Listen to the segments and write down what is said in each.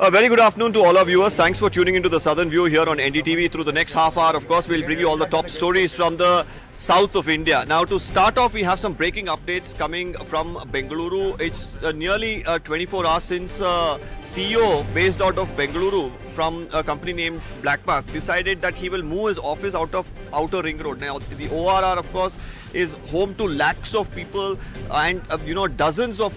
A very good afternoon to all our viewers. Thanks for tuning into the Southern View here on NDTV. Through the next half hour, of course, we'll bring you all the top stories from the south of India. Now, to start off, we have some breaking updates coming from Bengaluru. It's nearly 24 hours since CEO based out of Bengaluru from a company named BlackBuck decided that he will move his office out of Outer Ring Road. Now, the ORR, of course, is home to lakhs of people and dozens of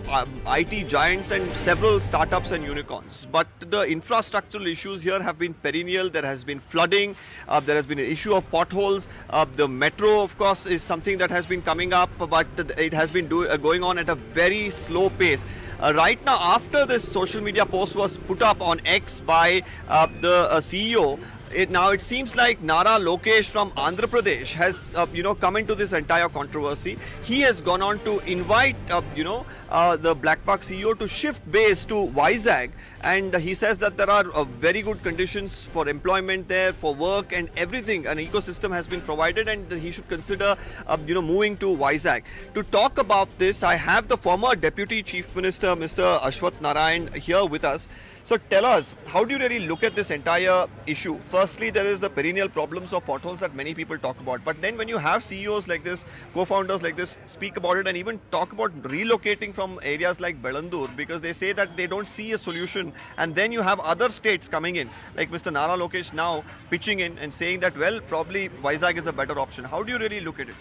IT giants and several startups and unicorns. But the infrastructural issues here have been perennial. There has been flooding, there has been an issue of potholes. The metro, of course, is something that has been coming up, but it has been going on at a very slow pace. Right now, after this social media post was put up on X by the CEO, it seems like Nara Lokesh from Andhra Pradesh has come into this entire controversy. He has gone on to invite the BlackBuck CEO to shift base to Vizag, and he says that there are very good conditions for employment there, for work and everything. An ecosystem has been provided, and he should consider moving to Vizag. To talk about this, I have the former Deputy Chief Minister, Mr. Ashwath Narayan, here with us. So tell us, how do you really look at this entire issue? Firstly, there is the perennial problems of potholes that many people talk about. But then when you have CEOs like this, co-founders like this, speak about it and even talk about relocating from areas like Bengaluru because they say that they don't see a solution. And then you have other states coming in, like Mr. Nara Lokesh now pitching in and saying that, well, probably Vizag is a better option. How do you really look at it,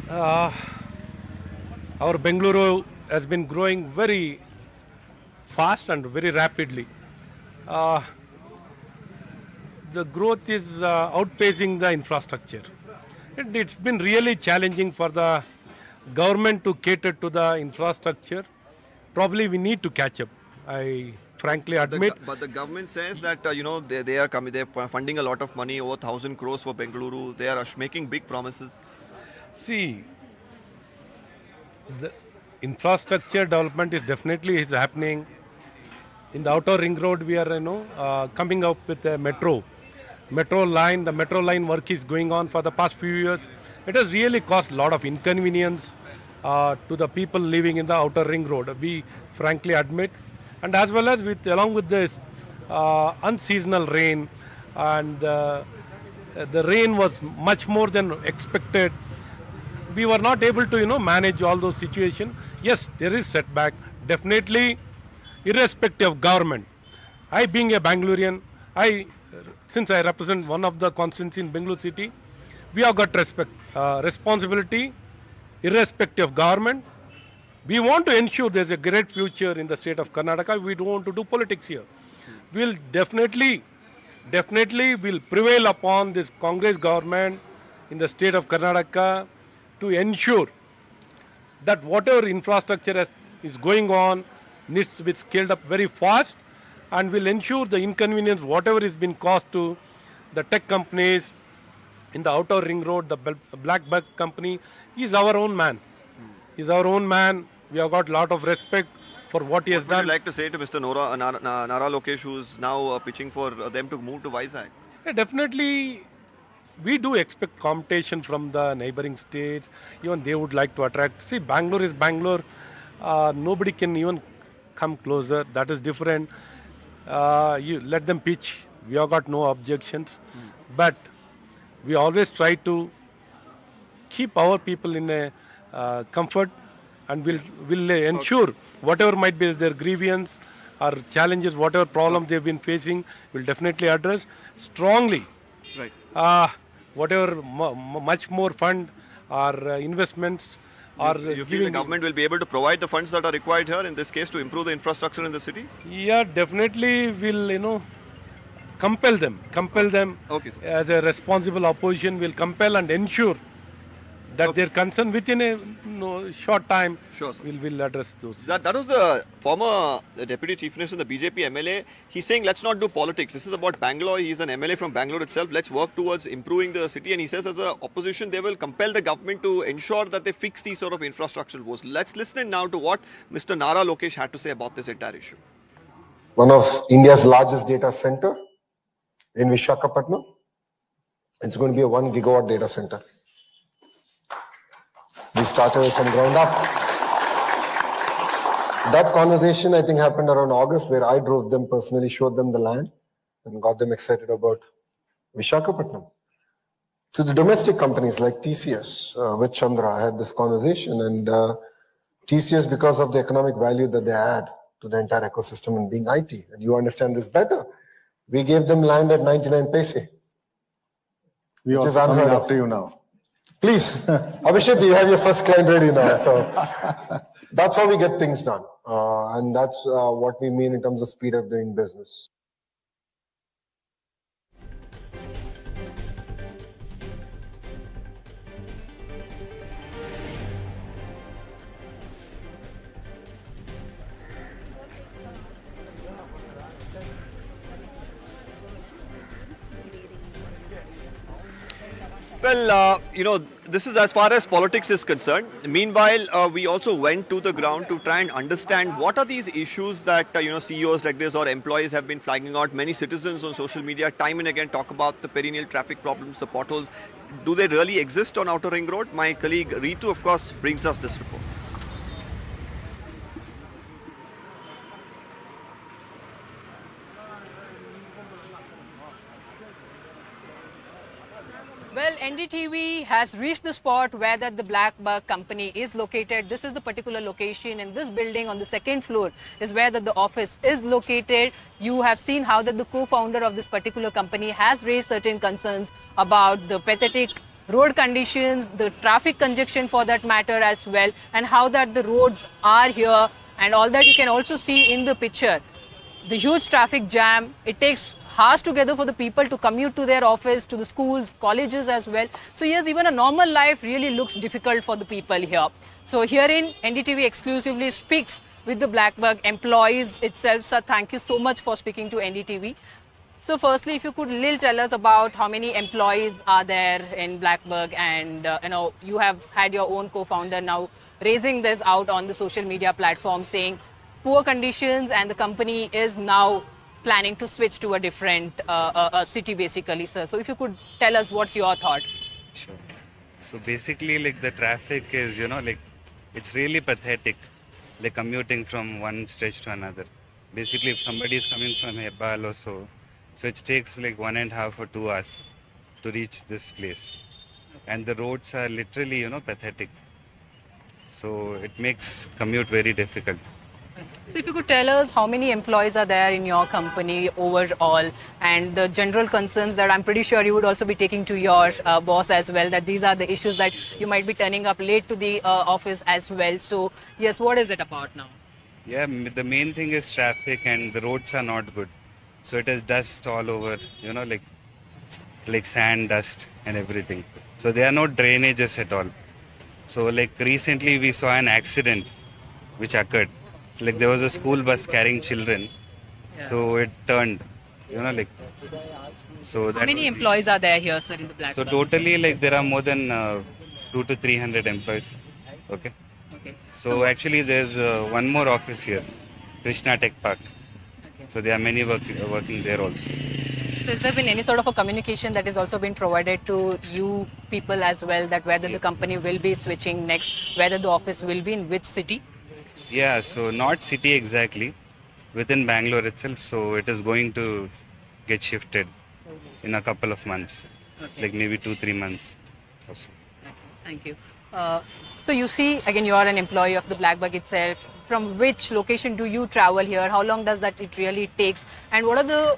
sir? Our Bengaluru has been growing very fast and very rapidly. The growth is outpacing the infrastructure. It's been really challenging for the government to cater to the infrastructure. Probably we need to catch up, I frankly admit. But the government says that they are funding a lot of money, over 1,000 crores for Bengaluru. They are making big promises. See, the infrastructure development is definitely happening. In the outer ring road, we are coming up with a metro line. The metro line work is going on for the past few years. It has really caused a lot of inconvenience to the people living in the outer ring road. We frankly admit, and as well as along with this unseasonal rain, and the rain was much more than expected. We were not able to manage all those situations. Yes, there is setback, definitely. Irrespective of government, I being a Bangalorean, since I represent one of the constituencies in Bengaluru city, we have got responsibility, irrespective of government. We want to ensure there's a great future in the state of Karnataka. We don't want to do politics here. We'll definitely will prevail upon this Congress government in the state of Karnataka to ensure that whatever infrastructure is going on needs to be scaled up very fast, and will ensure the inconvenience whatever has been caused to the tech companies in the outer ring road. The BlackBuck company is our own man. He's our own man. We have got a lot of respect for what he has done. What would you like to say to Mr. Nara Lokesh, who's now pitching for them to move to Vizag? Yeah, definitely. We do expect competition from the neighboring states. Even they would like to attract. See, Bangalore is Bangalore. Nobody can even come closer. That is different. You let them pitch. We have got no objections. But we always try to keep our people in a comfort, and will ensure whatever might be their grievance or challenges, whatever problems they've been facing, will definitely address strongly. Right. Whatever much more fund or investments. You feel the government will be able to provide the funds that are required here, in this case, to improve the infrastructure in the city? Yeah, definitely will, compel them. Okay, As a responsible opposition, will compel and ensure that their concern within a short time will address those. That was the former Deputy Chief Minister, the BJP MLA. He's saying, let's not do politics. This is about Bangalore. He's an MLA from Bangalore itself. Let's work towards improving the city. And he says, as an opposition, they will compel the government to ensure that they fix these sort of infrastructural woes. Let's listen in now to what Mr. Nara Lokesh had to say about this entire issue. One of India's largest data center in Visakhapatnam. It's going to be a 1 gigawatt data center. We started from ground up. That conversation, I think, happened around August, where I drove them personally, showed them the land, and got them excited about Visakhapatnam. To the domestic companies like TCS, with Chandra, I had this conversation, and TCS, because of the economic value that they add to the entire ecosystem and being IT, and you understand this better, we gave them land at 99 paise. We are coming after you now. Please, Abhishek, you have your first client ready now. So that's how we get things done. And that's what we mean in terms of speed of doing business. Well, this is as far as politics is concerned. Meanwhile, we also went to the ground to try and understand what are these issues that, CEOs like this or employees have been flagging out. Many citizens on social media time and again talk about the perennial traffic problems, the potholes. Do they really exist on Outer Ring Road? My colleague Ritu, of course, brings us this report. Well, NDTV has reached the spot where that the BlackBuck company is located. This is the particular location, and this building on the second floor is where that the office is located. You have seen how that the co-founder of this particular company has raised certain concerns about the pathetic road conditions, the traffic congestion for that matter as well, and how that the roads are here, and all that you can also see in the picture. The huge traffic jam, it takes hours together for the people to commute to their office, to the schools, colleges as well. So yes, even a normal life really looks difficult for the people here. So herein, NDTV exclusively speaks with the BlackBuck employees itself. Sir, thank you so much for speaking to NDTV. So firstly, if you could tell us about how many employees are there in BlackBuck, and you have had your own co-founder now raising this out on the social media platform saying poor conditions, and the company is now planning to switch to a different city basically, sir. So if you could tell us what's your thought. Sure. So basically, like, the traffic is, it's really pathetic, like commuting from one stretch to another. Basically, if somebody is coming from Hebal or so it takes like 1.5 or 2 hours to reach this place. And the roads are literally, pathetic. So it makes commute very difficult. So if you could tell us how many employees are there in your company overall, and the general concerns that I'm pretty sure you would also be taking to your boss as well, that these are the issues that you might be turning up late to the office as well. So yes, what is it about now? Yeah, the main thing is traffic, and the roads are not good. So it has dust all over, like sand, dust and everything. So there are no drainages at all. So like recently we saw an accident which occurred. Like there was a school bus carrying children, so it turned, so that. How many employees are there here, sir, in the BlackBuck? So totally, like, there are more than 200 to 300 employees. Okay. So actually there's one more office here, Krishna Tech Park. So there are many working there also. So has there been any sort of a communication that has also been provided to you people as well, that whether the company will be switching next, whether the office will be in which city? Yeah, so not city exactly, within Bangalore itself. So it is going to get shifted in a couple of months, like maybe 2-3 months or so. Thank you. So you see, again, you are an employee of the BlackBuck itself. From which location do you travel here? How long does that it really takes? And what are the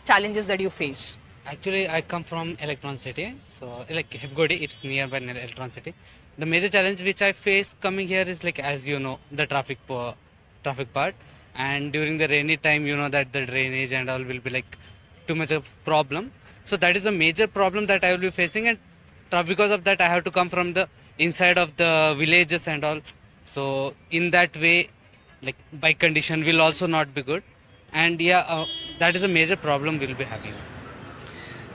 challenges that you face? Actually, I come from Electron City. So like Hebgodi, it's nearby Electron City. The major challenge which I face coming here is, like, as you know, the traffic part. And during the rainy time, you know that the drainage and all will be like too much of problem. So that is the major problem that I will be facing, and because of that I have to come from the inside of the villages and all. So in that way, like, bike condition will also not be good, and that is a major problem we'll be having.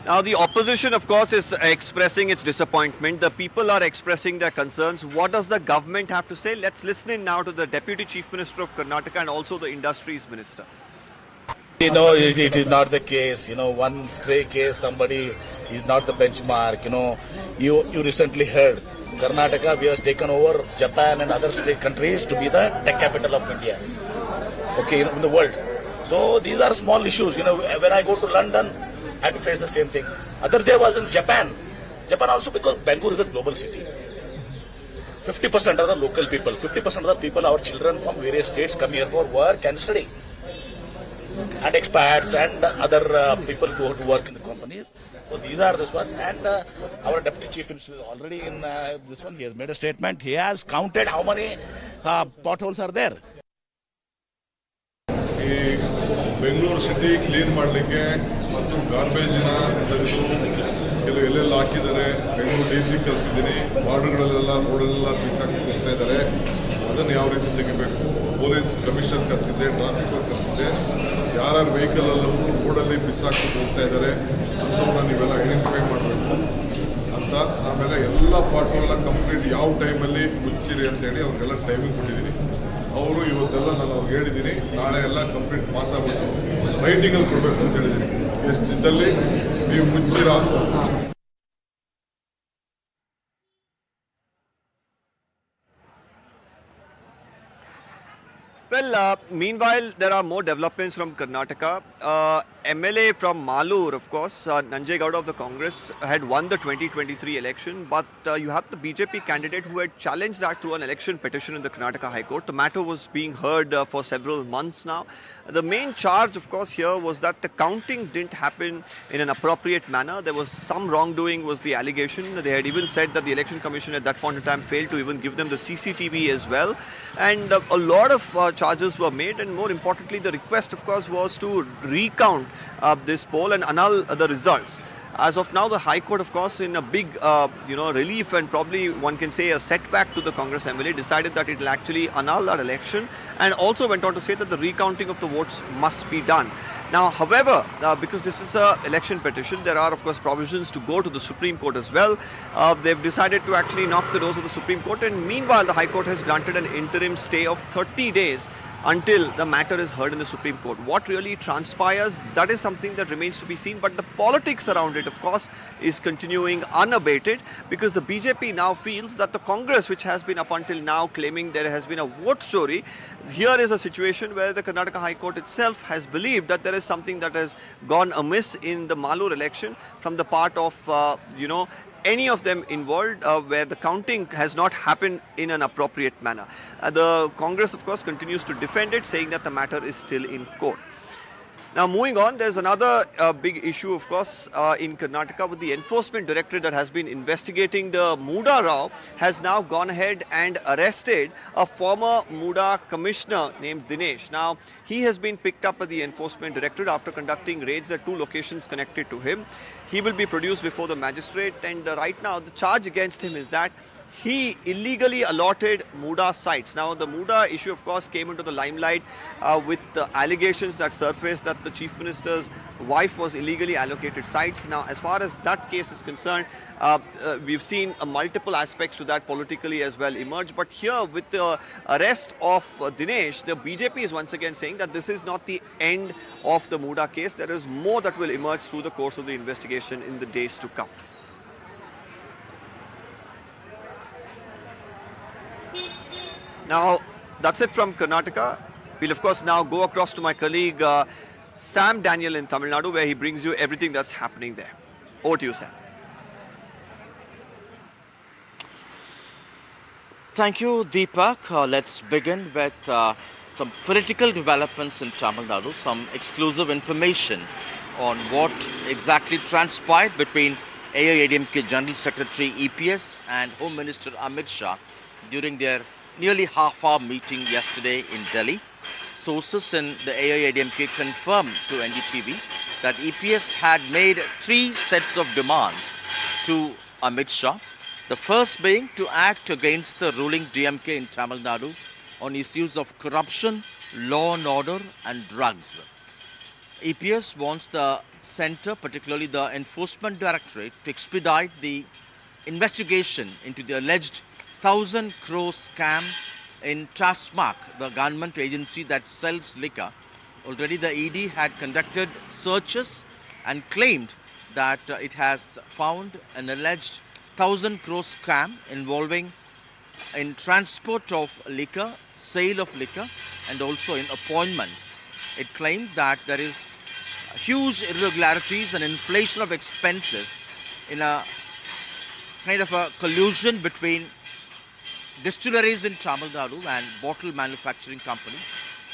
Now the opposition, of course, is expressing its disappointment. The people are expressing their concerns. What does the government have to say? Let's listen in now to the Deputy Chief Minister of Karnataka and also the Industries Minister. It is not the case. One stray case, somebody is not the benchmark. You recently heard Karnataka, we have taken over Japan and other state countries to be the tech capital of India. Okay, in the world. So these are small issues. When I go to London, I have to face the same thing. Other day was in Japan. Japan also, because Bengaluru is a global city. 50% are the local people. 50% of the people, our children from various states, come here for work and study. And expats and other people who work in the companies. So these are this one. And our deputy chief minister is already in this one. He has made a statement. He has counted how many potholes are there. ಈ Bengaluru city clean ಮಾಡಲಿಕ್ಕೆ ಮತ್ತು ಗಾರ್ಬೇಜಿನ ತೆಗೆದು ಕೆಲವು ಎಲ್ಲೆಲ್ಲ ಹಾಕಿದ್ದಾರೆ. Bengaluru DC ಕಳಿಸಿದ್ದೀನಿ. ವಾರ್ಡ್ಗಳಲ್ಲೆಲ್ಲ ರೋಡಲ್ಲೆಲ್ಲ ಬಿಸಾಕಿ ಹೋಗ್ತಾ ಇದ್ದಾರೆ. ಅದನ್ನು ಯಾವ ರೀತಿ ತೆಗಿಬೇಕು. ಪೊಲೀಸ್ ಕಮಿಷನರ್ ಕಳಿಸಿದ್ದೆ, ಟ್ರಾಫಿಕ್ ಕಳಿಸಿದ್ದೆ. ಯಾರ್ಯಾರು ವೆಹಿಕಲ್ ಅಲ್ಲವರು ರೋಡಲ್ಲಿ ಬಿಸಾಕಿ ಹೋಗ್ತಾ ಇದ್ದಾರೆ ಅಂಥವ್ರನ್ನ ನೀವೆಲ್ಲ ಐಡೆಂಟಿಫೈ ಮಾಡಬೇಕು ಅಂತ. ಆಮೇಲೆ ಎಲ್ಲ ಪಾರ್ಟ್ಗಳನ್ನ ಕಂಪ್ಲೀಟ್ ಯಾವ ಟೈಮಲ್ಲಿ ಮುಚ್ಚಿರಿ ಅಂತೇಳಿ ಅವ್ರಿಗೆಲ್ಲ ಟೈಮಿಂಗ್ ಕೊಟ್ಟಿದ್ದೀನಿ. ಅವರು ಇವತ್ತೆಲ್ಲ ನಾನು ಅವ್ರಿಗೆ ಹೇಳಿದ್ದೀನಿ, ನಾಳೆ ಎಲ್ಲ ಕಂಪ್ಲೀಟ್ ಪಾಸ್ ಆಗ್ಬಿಟ್ಟು ರೈಟಿಂಗಲ್ಲಿ ಕೊಡಬೇಕು ಅಂತ ಹೇಳಿದ್ದೀನಿ. ಎಷ್ಟು ದಿನದಲ್ಲಿ ನೀವು ಮುಚ್ಚಿರ ಅಂತ. Well, meanwhile, there are more developments from Karnataka. MLA from Malur, of course, Nanjay Gowda of the Congress, had won the 2023 election, but you have the BJP candidate who had challenged that through an election petition in the Karnataka High Court. The matter was being heard for several months now. The main charge, of course, here was that the counting didn't happen in an appropriate manner. There was some wrongdoing, was the allegation. They had even said that the Election Commission at that point in time failed to even give them the CCTV as well. And a lot of charges were made, and more importantly, the request, of course, was to recount this poll and annul the results. As of now, the High Court, of course, in a big, relief and probably one can say a setback to the Congress MLA, decided that it will actually annul that election, and also went on to say that the recounting of the votes must be done. Now, however, because this is an election petition, there are, of course, provisions to go to the Supreme Court as well. They've decided to actually knock the doors of the Supreme Court, and meanwhile, the High Court has granted an interim stay of 30 days until the matter is heard in the Supreme Court. What really transpires, that is something that remains to be seen, but the politics around it, of course, is continuing unabated, because the BJP now feels that the Congress, which has been up until now claiming there has been a vote story, here is a situation where the Karnataka High Court itself has believed that there is something that has gone amiss in the Malur election from the part of, any of them involved, where the counting has not happened in an appropriate manner. The Congress, of course, continues to defend it, saying that the matter is still in court. Now, moving on, there's another big issue, of course, in Karnataka, with the enforcement directorate that has been investigating the Muda row has now gone ahead and arrested a former Muda commissioner named Dinesh. Now, he has been picked up by the enforcement directorate after conducting raids at 2 locations connected to him. He will be produced before the magistrate, and right now the charge against him is that he illegally allotted Muda sites. Now, the Muda issue, of course, came into the limelight with the allegations that surfaced that the Chief Minister's wife was illegally allocated sites. Now, as far as that case is concerned, we've seen multiple aspects to that politically as well emerge. But here, with the arrest of Dinesh, the BJP is once again saying that this is not the end of the Muda case. There is more that will emerge through the course of the investigation in the days to come. Now, that's it from Karnataka. We'll, of course, now go across to my colleague Sam Daniel in Tamil Nadu, where he brings you everything that's happening there. Over to you, Sam. Thank you, Deepak. Let's begin with some political developments in Tamil Nadu, some exclusive information on what exactly transpired between AIADMK General Secretary EPS and Home Minister Amit Shah during their nearly half-hour meeting yesterday in Delhi. Sources in the AIADMK confirmed to NDTV that EPS had made 3 sets of demands to Amit Shah. The first being to act against the ruling DMK in Tamil Nadu on issues of corruption, law and order and drugs. EPS wants the centre, particularly the Enforcement Directorate, to expedite the investigation into the alleged 1,000 crore scam in Tasmak, the government agency that sells liquor. Already the ED had conducted searches and claimed that it has found an alleged 1,000 crore scam involving in transport of liquor, sale of liquor, and also in appointments. It claimed that there is huge irregularities and inflation of expenses in a kind of a collusion between distilleries in Tamil Nadu and bottle manufacturing companies,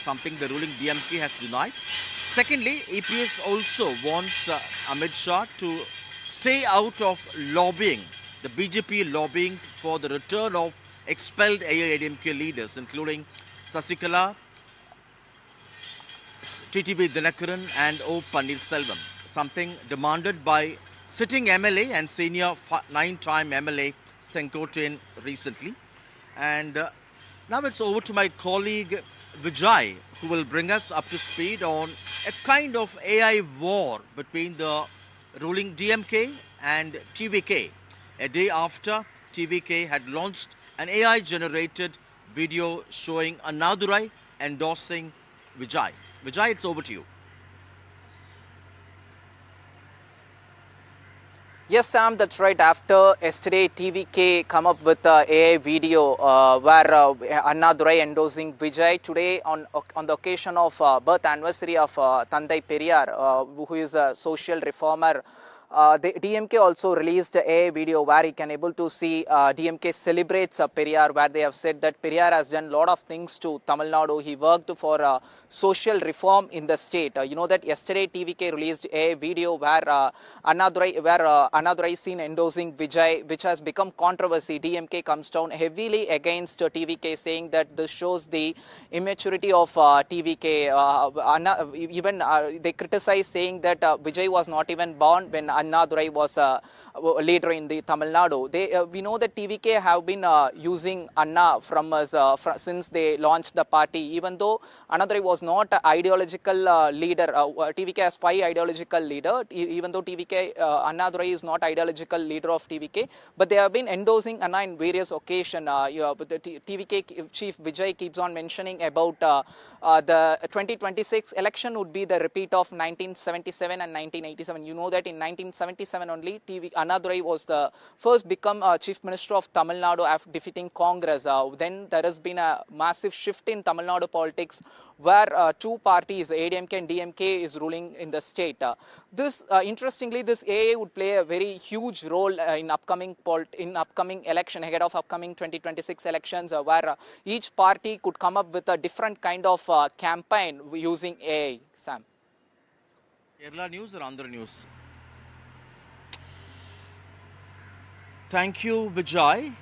something the ruling DMK has denied. Secondly, EPS also wants Amit Shah to stay out of lobbying, the BJP lobbying for the return of expelled AIADMK leaders, including Sasikala, TTV Dinakaran and O. Pannirselvam, something demanded by sitting MLA and senior 9-time MLA Senkotain recently. And now it's over to my colleague Vijay, who will bring us up to speed on a kind of AI war between the ruling DMK and TVK, a day after TVK had launched an AI-generated video showing Annadurai endorsing Vijay. Vijay, it's over to you. Yes, Sam, that's right. After yesterday, TVK come up with a AI video where Annadurai endorsing Vijay. Today, on the occasion of birth anniversary of Thandai Periyar, who is a social reformer, the DMK also released a video where you can able to see DMK celebrates Periyar, where they have said that Periyar has done a lot of things to Tamil Nadu. He worked for social reform in the state. You know that yesterday TVK released a video where Annadurai seen endorsing Vijay, which has become controversy. DMK comes down heavily against TVK, saying that this shows the immaturity of TVK. Even they criticize, saying that Vijay was not even born when Annadurai was a leader in the Tamil Nadu. We know that TVK have been using Anna from us since they launched the party. Even though Annadurai was not an ideological leader, TVK has 5 ideological leader. Even though Annadurai is not ideological leader of TVK, but they have been endorsing Anna in various occasions. The TVK chief Vijay keeps on mentioning about the 2026 election would be the repeat of 1977 and 1987. You know that in 1977 only, Annadurai was the first become chief minister of Tamil Nadu after defeating Congress. Then there has been a massive shift in Tamil Nadu politics, where 2 parties, AIADMK and DMK, is ruling in the state. Interestingly, this AA would play a very huge role in upcoming election, ahead of upcoming 2026 elections, where each party could come up with a different kind of campaign using AA. Sam. Kerala News or Andhra News? Thank you, Vijay.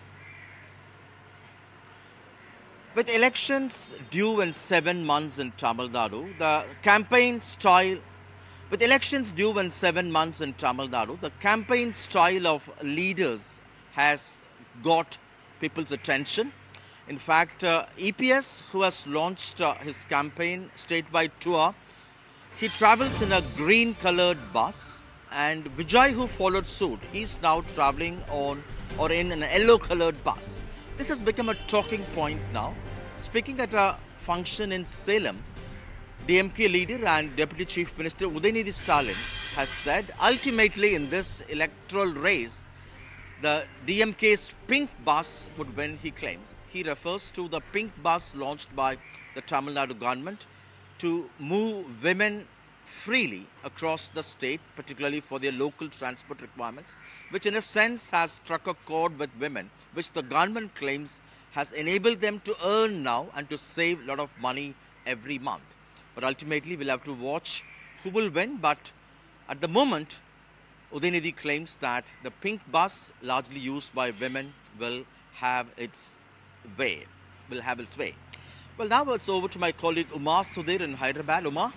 With elections due in 7 months in Tamil Nadu, the campaign style of leaders has got people's attention. In fact, EPS, who has launched his campaign statewide tour, he travels in a green-colored bus. And Vijay, who followed suit, he's now traveling in an yellow-colored bus. This has become a talking point now. Speaking at a function in Salem, DMK leader and Deputy Chief Minister Udayanidhi Stalin has said, ultimately in this electoral race, the DMK's pink bus would win, he claims. He refers to the pink bus launched by the Tamil Nadu government to move women freely across the state, particularly for their local transport requirements, which in a sense has struck a chord with women, which the government claims has enabled them to earn now and to save a lot of money every month. But ultimately, we'll have to watch who will win. But at the moment, Udayanidhi claims that the pink bus, largely used by women, will have its way. Well, now it's over to my colleague Uma Sudhir in Hyderabad. Uma?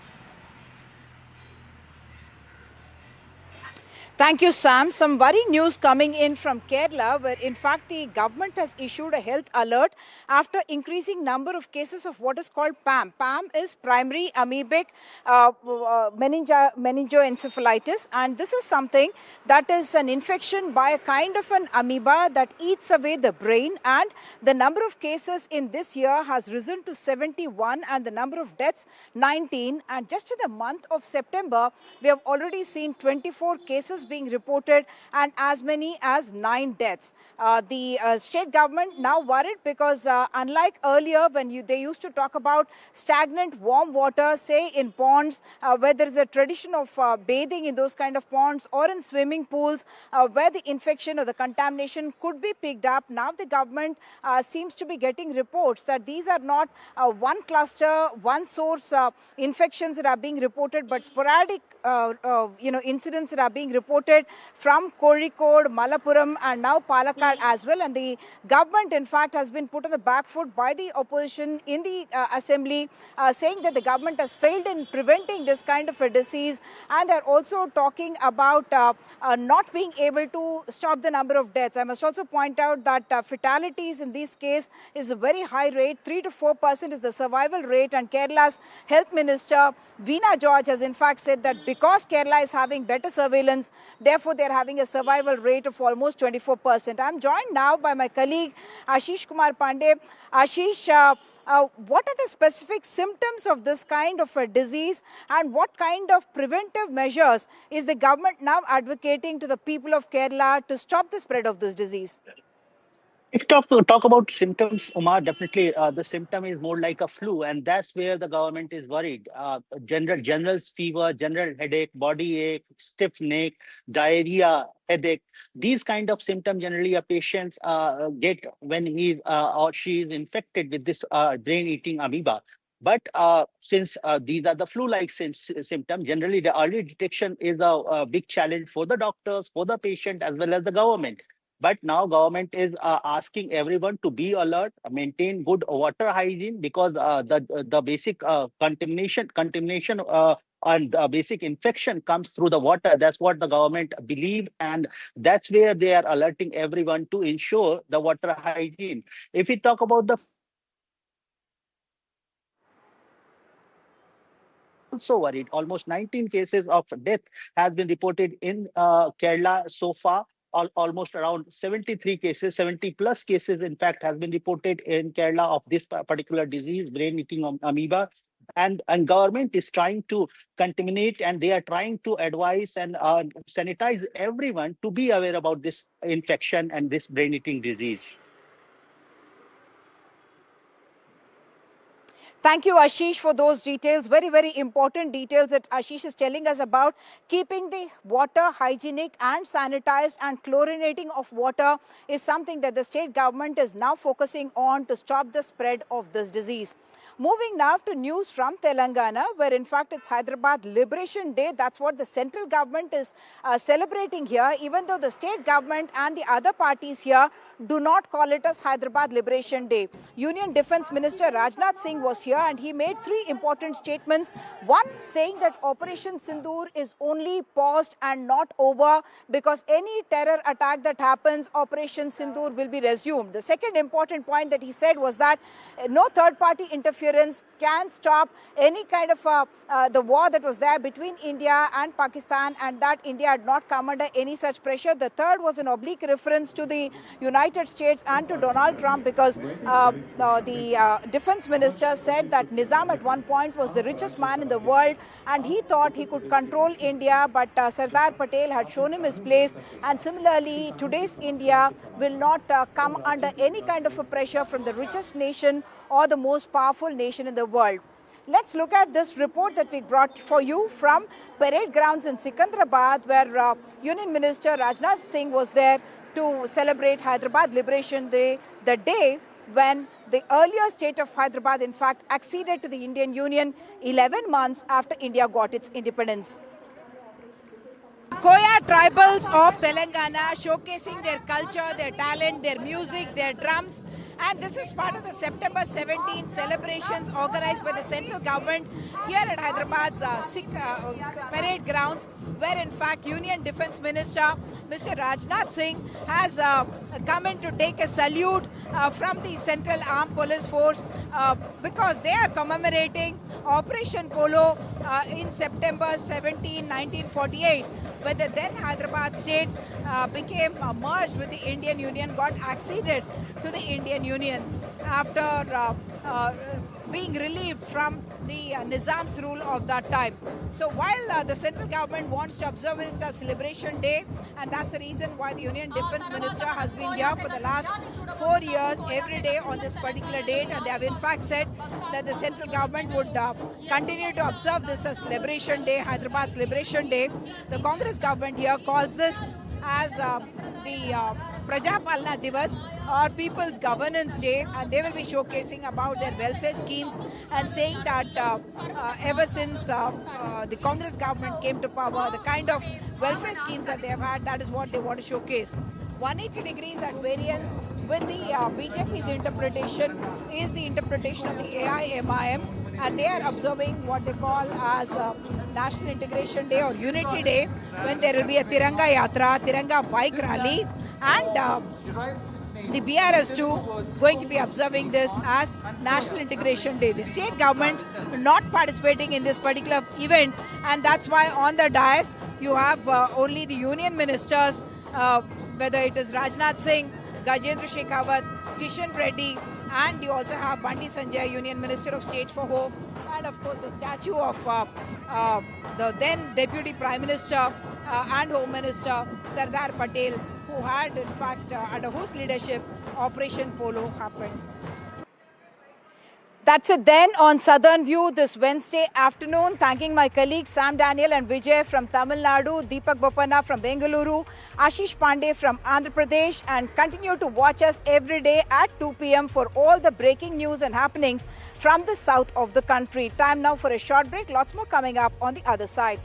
Thank you, Sam. Some worrying news coming in from Kerala, where in fact the government has issued a health alert after increasing number of cases of what is called PAM. PAM is Primary Amoebic Meningoencephalitis, and this is something that is an infection by a kind of an amoeba that eats away the brain, and the number of cases in this year has risen to 71 and the number of deaths 19, and just in the month of September we have already seen 24 cases cases being reported and as many as 9 deaths. The state government now worried because unlike earlier when they used to talk about stagnant warm water, say in ponds, where there is a tradition of bathing in those kind of ponds or in swimming pools, where the infection or the contamination could be picked up. Now the government seems to be getting reports that these are not one cluster, one source infections that are being reported, but sporadic incidents that are being reported from Kozhikode, Malappuram and now Palakkad as well. And the government in fact has been put on the back foot by the opposition in the assembly, saying that the government has failed in preventing this kind of a disease, and they're also talking about not being able to stop the number of deaths. I must also point out that fatalities in this case is a very high rate. 3 to 4% is the survival rate, and Kerala's Health Minister Veena George has in fact said that because Kerala is having better surveillance, therefore they're having a survival rate of almost 24%. I'm joined now by my colleague Ashish Kumar Pandey. Ashish, what are the specific symptoms of this kind of a disease, and what kind of preventive measures is the government now advocating to the people of Kerala to stop the spread of this disease? If talk about symptoms, Umar, definitely the symptom is more like a flu, and that's where the government is worried. General fever, general headache, body ache, stiff neck, diarrhea, headache. These kind of symptoms generally a patient get when he or she is infected with this brain-eating amoeba. But since these are the flu-like symptoms, generally the early detection is a big challenge for the doctors, for the patient, as well as the government. But now government is asking everyone to be alert, maintain good water hygiene, because the basic contamination and the basic infection comes through the water. That's what the government believes, and that's where they are alerting everyone to ensure the water hygiene. If we talk about the also worried, almost 19 cases of death has been reported in Kerala so far. Almost around 73 cases, 70 plus cases, in fact, has been reported in Kerala of this particular disease, brain-eating amoeba. And government is trying to contaminate, and they are trying to advise and sanitize everyone to be aware about this infection and this brain-eating disease. Thank you, Ashish, for those details. Very, very important details that Ashish is telling us about. Keeping the water hygienic and sanitized and chlorinating of water is something that the state government is now focusing on to stop the spread of this disease. Moving now to news from Telangana, where in fact it's Hyderabad Liberation Day. That's what the central government is celebrating here, even though the state government and the other parties here do not call it as Hyderabad Liberation Day. Union Defence Minister Rajnath Singh was here, and he made 3 important statements. One, saying that Operation Sindoor is only paused and not over, because any terror attack that happens, Operation Sindoor will be resumed. The second important point that he said was that no third-party interference can stop any kind of the war that was there between India and Pakistan, and that India had not come under any such pressure. The third was an oblique reference to the United States and to Donald Trump, because the defense minister said that Nizam at one point was the richest man in the world, and he thought he could control India, but Sardar Patel had shown him his place. And similarly, today's India will not come under any kind of a pressure from the richest nation or the most powerful nation in the world. Let's look at this report that we brought for you from parade grounds in Secunderabad, where Union Minister Rajnath Singh was there to celebrate Hyderabad Liberation Day, the day when the earlier state of Hyderabad, in fact, acceded to the Indian Union 11 months after India got its independence. Koya tribals of Telangana showcasing their culture, their talent, their music, their drums. And this is part of the September 17th celebrations organized by the central government here at Hyderabad's parade grounds, where in fact Union Defence Minister Mr. Rajnath Singh has come in to take a salute from the Central Armed Police Force because they are commemorating Operation Polo in September 17, 1948, when the then Hyderabad state became merged with the Indian Union, got acceded to the Indian Union after being relieved from the Nizam's rule of that time. So while the central government wants to observe it as Liberation Day, and that's the reason why the Union Defence Minister has been here for the last 4 years every day on this particular date, and they have in fact said that the central government would continue to observe this as Liberation Day, Hyderabad's Liberation Day. The Congress government here calls this as the Prajapalana Divas or People's Governance Day, and they will be showcasing about their welfare schemes and saying that ever since the Congress government came to power, the kind of welfare schemes that they have had, that is what they want to showcase. 180 degrees at variance with the BJP's interpretation is the interpretation of the AIADMK, and they are observing what they call as National Integration Day or Unity Day, when there will be a Tiranga Yatra, Tiranga bike rally, and the BRS too going to be observing this as National Integration Day. The state government not participating in this particular event, and that's why on the dais you have only the union ministers, whether it is Rajnath Singh, Gajendra Shekhawat, Kishan Reddy, and you also have Bandi Sanjay, Union Minister of State for Home, and of course the statue of the then Deputy Prime Minister and Home Minister Sardar Patel, who had in fact under whose leadership Operation Polo happened. That's it then on Southern View this Wednesday afternoon. Thanking my colleagues Sam Daniel and Vijay from Tamil Nadu, Deepak Bopanna from Bengaluru, Ashish Pandey from Andhra Pradesh, and continue to watch us every day at 2 p.m. for all the breaking news and happenings from the south of the country. Time now for a short break. Lots more coming up on the other side.